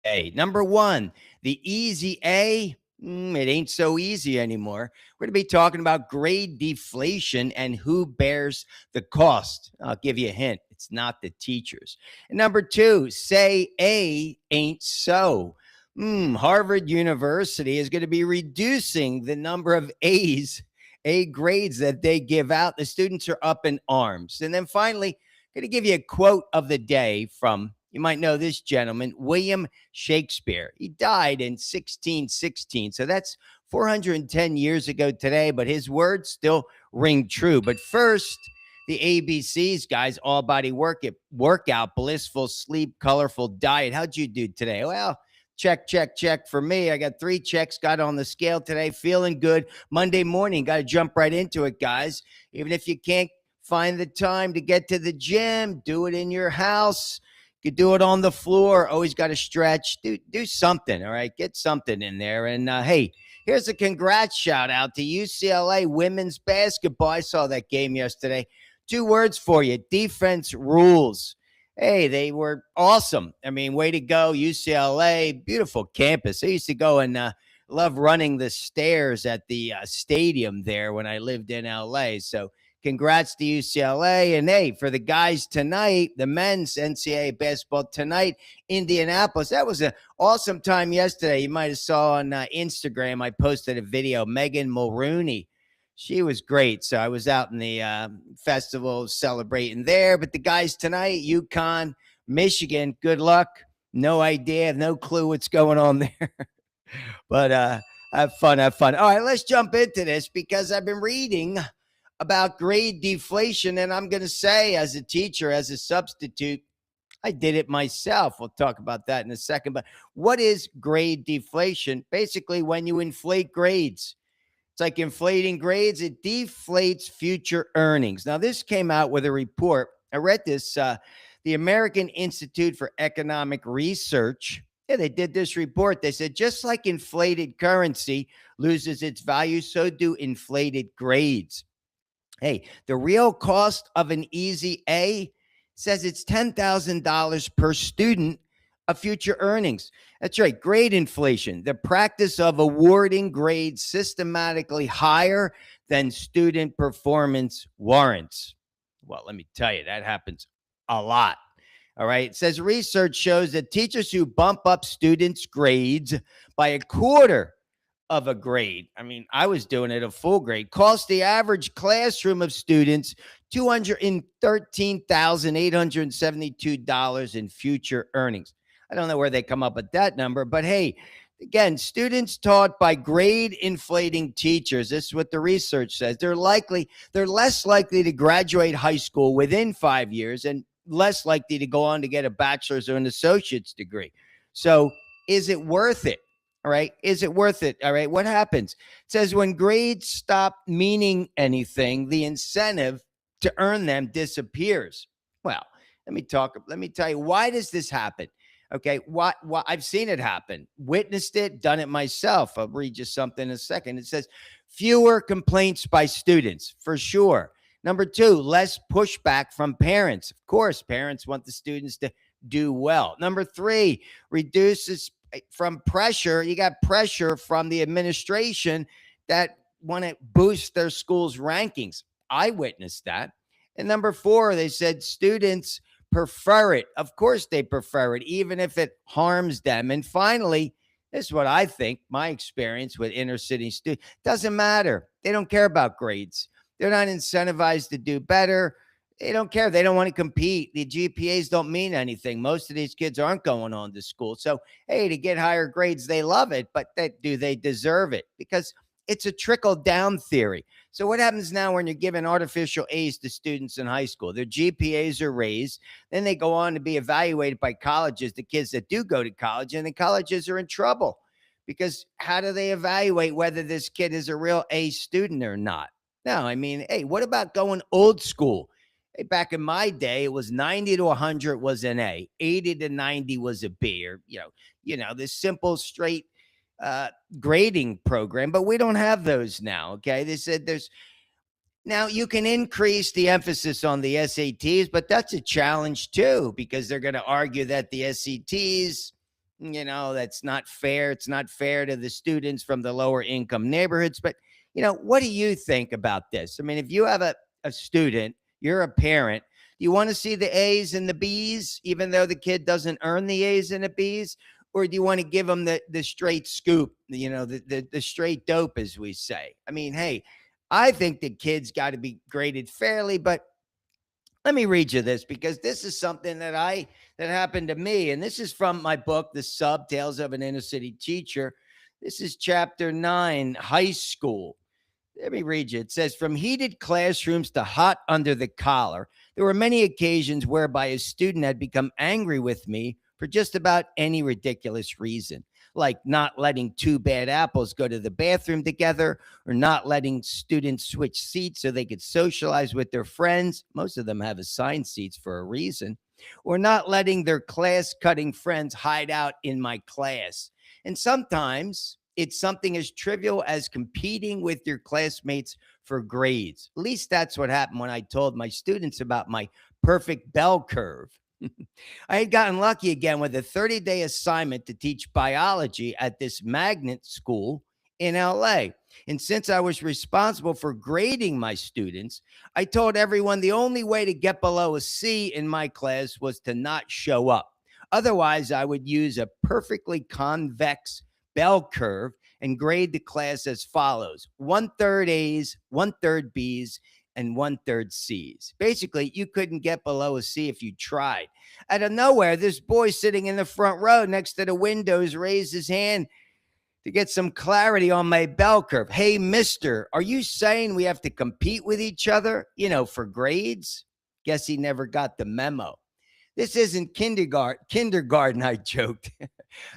A. Number one, the easy A. It ain't so easy anymore. We're going to be talking about grade deflation and who bears the cost. I'll give you a hint. It's not the teachers. And number two, say A ain't so. Harvard University is going to be reducing the number of A grades that they give out. The students are up in arms. And then finally, I'm going to give you a quote of the day from, you might know this gentleman, William Shakespeare. He died in 1616. So that's 410 years ago today, but his words still ring true. But first, the ABCs, guys, all body workout, blissful sleep, colorful diet. How'd you do today? Well, check, check, check for me. I got 3 checks, got on the scale today, feeling good. Monday morning, got to jump right into it, guys. Even if you can't find the time to get to the gym, do it in your house. You could do it on the floor. Always got to stretch. Do something, all right? Get something in there. And, hey, here's a congrats shout out to UCLA women's basketball. I saw that game yesterday. 2 words for you. Defense rules. Hey, they were awesome. I mean, way to go, UCLA. Beautiful campus. I used to go and love running the stairs at the stadium there when I lived in LA. So congrats to UCLA. And hey, for the guys tonight, the men's NCAA basketball tonight, Indianapolis. That was an awesome time yesterday. You might have saw on Instagram, I posted a video, Megan Mulrooney. She was great. So I was out in the festival celebrating there. But the guys tonight, UConn, Michigan, good luck. No idea, no clue what's going on there. But have fun, have fun. All right, let's jump into this because I've been reading about grade deflation. And I'm going to say, as a teacher, as a substitute, I did it myself. We'll talk about that in a second. But what is grade deflation? Basically, when you inflate grades. It's like inflating grades. It deflates future earnings. Now, this came out with a report. I read this, the American Institute for Economic Research. Yeah, they did this report. They said, just like inflated currency loses its value, so do inflated grades. Hey, the real cost of an easy A says it's $10,000 per student of future earnings. That's right. Grade inflation, the practice of awarding grades systematically higher than student performance warrants. Well, let me tell you, that happens a lot. All right. It says research shows that teachers who bump up students' grades by a quarter of a grade, I mean, I was doing it a full grade, cost the average classroom of students $213,872 in future earnings. I don't know where they come up with that number, but hey, again, students taught by grade inflating teachers, this is what the research says, they're less likely to graduate high school within 5 years and less likely to go on to get a bachelor's or an associate's degree. So is it worth it? All right. Is it worth it? All right. What happens? It says when grades stop meaning anything, the incentive to earn them disappears. Well, let me tell you, why does this happen? Okay, what I've seen it happen, witnessed it, done it myself. I'll read you something in a second. It says fewer complaints by students, for sure. Number 2, less pushback from parents. Of course, parents want the students to do well. Number 3, reduces from pressure. You got pressure from the administration that want to boost their school's rankings. I witnessed that. And number 4, they said students prefer it. Of course they prefer it, even if it harms them. And finally, this is what I think, my experience with inner city students, doesn't matter. They don't care about grades. They're not incentivized to do better. They don't care. They don't want to compete. The GPAs don't mean anything. Most of these kids aren't going on to school. So, hey, to get higher grades, they love it, but do they deserve it? Because it's a trickle-down theory. So what happens now when you're giving artificial A's to students in high school? Their GPAs are raised. Then they go on to be evaluated by colleges, the kids that do go to college, and the colleges are in trouble. Because how do they evaluate whether this kid is a real A student or not? No, I mean, hey, what about going old school? Hey, back in my day, it was 90 to 100 was an A, 80 to 90 was a B, or, this simple, straight grading program, but we don't have those now. Okay. They said now you can increase the emphasis on the SATs, but that's a challenge too, because they're going to argue that the SATs, That's not fair. It's not fair to the students from the lower income neighborhoods. But, what do you think about this? I mean, if you have a student, you're a parent, do you want to see the A's and the B's, even though the kid doesn't earn the A's and the B's? Or do you want to give them the straight scoop, the straight dope, as we say? I mean, hey, I think the kids got to be graded fairly, but let me read you this because this is something that happened to me. And this is from my book, The Sub Tales of an Inner City Teacher. This is chapter 9, high school. Let me read you. It says, from heated classrooms to hot under the collar, there were many occasions whereby a student had become angry with me for just about any ridiculous reason, like not letting two bad apples go to the bathroom together, or not letting students switch seats so they could socialize with their friends. Most of them have assigned seats for a reason. Or not letting their class-cutting friends hide out in my class. And sometimes it's something as trivial as competing with your classmates for grades. At least that's what happened when I told my students about my perfect bell curve. I had gotten lucky again with a 30-day assignment to teach biology at this magnet school in LA. And since I was responsible for grading my students, I told everyone the only way to get below a C in my class was to not show up. Otherwise, I would use a perfectly convex bell curve and grade the class as follows: 1/3 A's, 1/3 B's, and 1/3 C's. Basically, you couldn't get below a C if you tried. Out of nowhere, this boy sitting in the front row next to the windows raised his hand to get some clarity on my bell curve. Hey, mister, are you saying we have to compete with each other, for grades? Guess he never got the memo. This isn't kindergarten, I joked.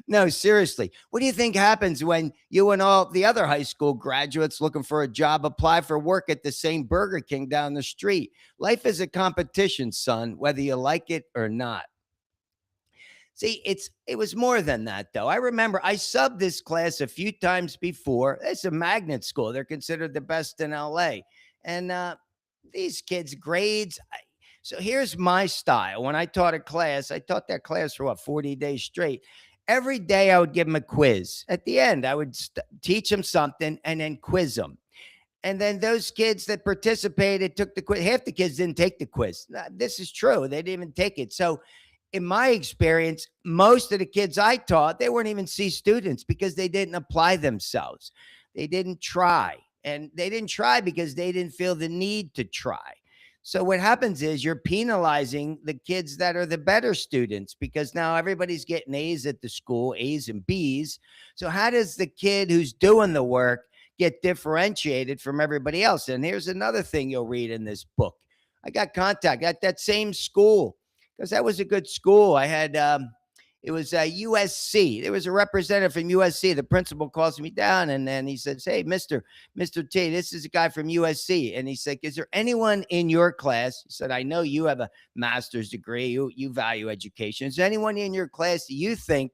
No, seriously. What do you think happens when you and all the other high school graduates looking for a job apply for work at the same Burger King down the street? Life is a competition, son, whether you like it or not. See, it was more than that, though. I remember I subbed this class a few times before. It's a magnet school. They're considered the best in LA. And these kids' grades. So here's my style. When I taught a class, I taught that class for 40 days straight. Every day I would give them a quiz. At the end, I would teach them something and then quiz them. And then those kids that participated took the quiz. Half the kids didn't take the quiz. This is true. They didn't even take it. So in my experience, most of the kids I taught, they weren't even C students because they didn't apply themselves. They didn't try. And they didn't try because they didn't feel the need to try. So what happens is you're penalizing the kids that are the better students because now everybody's getting A's at the school, A's and B's. So how does the kid who's doing the work get differentiated from everybody else? And here's another thing you'll read in this book. I got contact at that same school because that was a good school. I had, it was USC. There was a representative from USC. The principal calls me down and then he says, hey, Mr. T, this is a guy from USC. And he's like, is there anyone in your class? He said, I know you have a master's degree. You value education. Is there anyone in your class that you think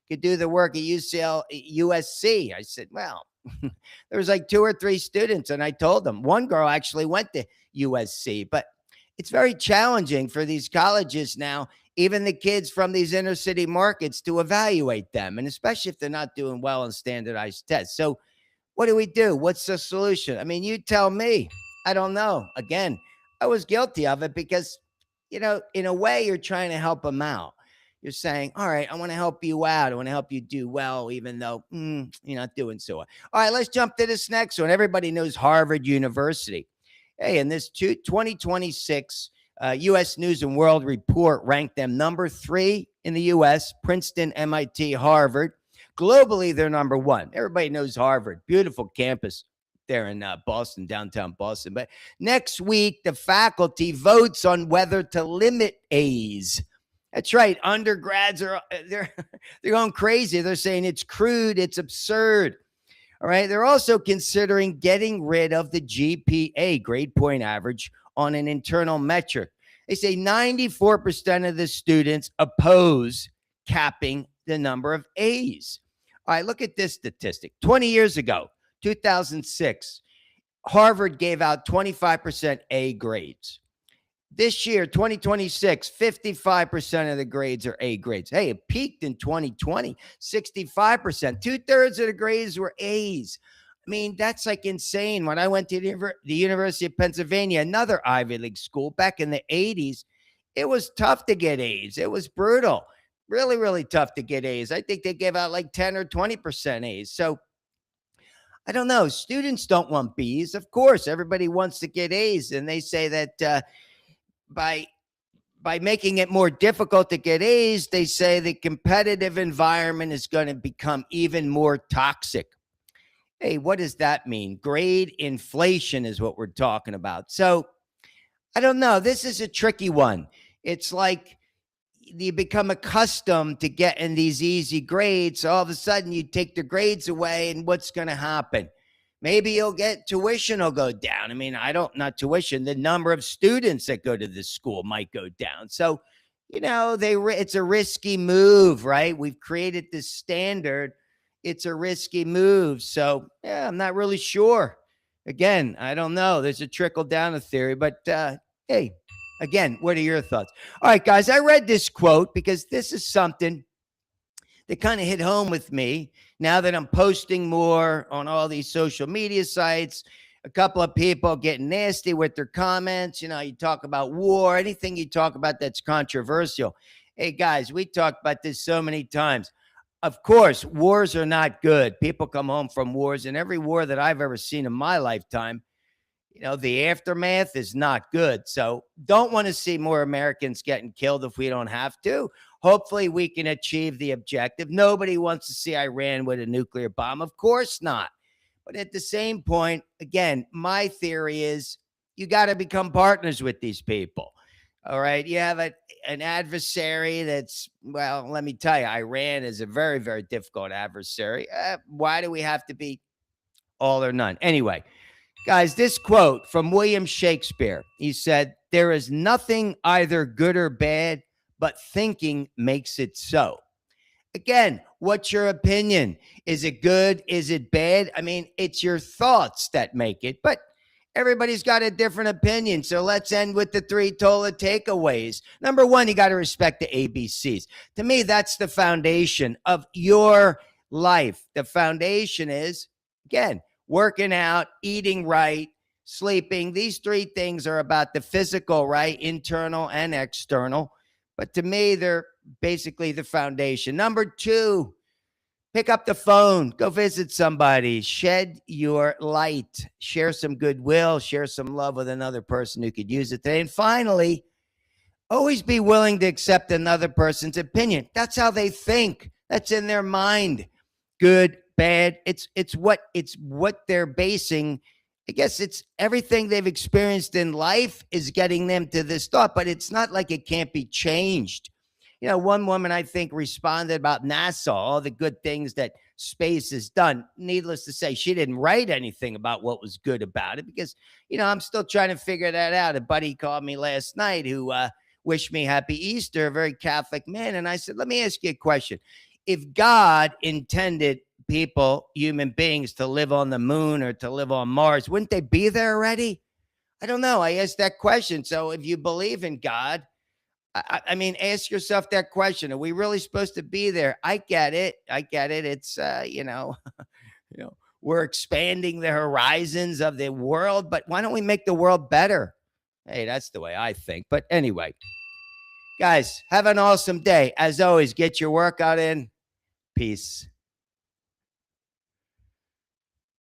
could do the work at USC? I said, well, there was like 2 or 3 students. And I told them one girl actually went to USC, but it's very challenging for these colleges now, even the kids from these inner city markets, to evaluate them, and especially if they're not doing well on standardized tests. So what do we do? What's the solution? I mean, you tell me. I don't know. Again, I was guilty of it because, in a way, you're trying to help them out. You're saying, all right, I want to help you out. I want to help you do well, even though you're not doing so well. All right, let's jump to this next one. Everybody knows Harvard University. Hey, in this 2026 U.S. News and World Report ranked them number 3 in the U.S., Princeton, MIT, Harvard. Globally, they're number 1. Everybody knows Harvard. Beautiful campus there in Boston, downtown Boston. But next week, the faculty votes on whether to limit A's. That's right. Undergrads they're going crazy. They're saying it's crude. It's absurd. All right. They're also considering getting rid of the GPA, grade point average, on an internal metric. They say 94% of the students oppose capping the number of A's. All right. Look at this statistic. 20 years ago, 2006, Harvard gave out 25% A grades. This year, 2026, 55% of the grades are A grades. Hey, it peaked in 2020, 65%. Two-thirds of the grades were A's. I mean, that's like insane. When I went to the University of Pennsylvania, another Ivy League school back in the 80s, it was tough to get A's. It was brutal. Really, really tough to get A's. I think they gave out like 10 or 20% A's. So I don't know. Students don't want B's. Of course, everybody wants to get A's. And they say that by making it more difficult to get A's, they say the competitive environment is going to become even more toxic. Hey, what does that mean? Grade inflation is what we're talking about. So I don't know. This is a tricky one. It's like you become accustomed to getting these easy grades. So all of a sudden you take the grades away, and what's going to happen? Maybe you'll get tuition will go down. I mean, not tuition, the number of students that go to this school might go down. So, it's a risky move, right? We've created this standard. It's a risky move. So, yeah, I'm not really sure. Again, I don't know. There's a trickle down of theory, but hey, again, what are your thoughts? All right, guys, I read this quote because this is something that kind of hit home with me now that I'm posting more on all these social media sites. A couple of people getting nasty with their comments. You talk about war, anything you talk about that's controversial. Hey, guys, we talked about this so many times. Of course, wars are not good. People come home from wars, and every war that I've ever seen in my lifetime, the aftermath is not good. So don't want to see more Americans getting killed if we don't have to. Hopefully we can achieve the objective. Nobody wants to see Iran with a nuclear bomb. Of course not. But at the same point, again, my theory is you got to become partners with these people. All right. You have an adversary that's, well, let me tell you, Iran is a very, very difficult adversary. Why do we have to be all or none? Anyway, guys, this quote from William Shakespeare, he said, "There is nothing either good or bad, but thinking makes it so." Again, what's your opinion? Is it good? Is it bad? I mean, it's your thoughts that make it, but everybody's got a different opinion. So let's end with the 3 Tola takeaways. Number 1, you got to respect the ABCs. To me, that's the foundation of your life. The foundation is, again, working out, eating right, sleeping. These 3 things are about the physical, right? Internal and external. But to me, they're basically the foundation. Number 2, pick up the phone, go visit somebody, shed your light, share some goodwill, share some love with another person who could use it today. And finally, always be willing to accept another person's opinion. That's how they think. That's in their mind. Good, bad. It's what they're basing. I guess it's everything they've experienced in life is getting them to this thought, but it's not like it can't be changed. One woman, I think, responded about NASA, all the good things that space has done. Needless to say, she didn't write anything about what was good about it because, I'm still trying to figure that out. A buddy called me last night who wished me happy Easter, a very Catholic man. And I said, let me ask you a question. If God intended people, human beings, to live on the moon or to live on Mars, wouldn't they be there already? I don't know. I asked that question. So if you believe in God, I mean, ask yourself that question. Are we really supposed to be there? I get it. It's, we're expanding the horizons of the world, but why don't we make the world better? Hey, that's the way I think. But anyway, guys, have an awesome day. As always, get your workout in. Peace.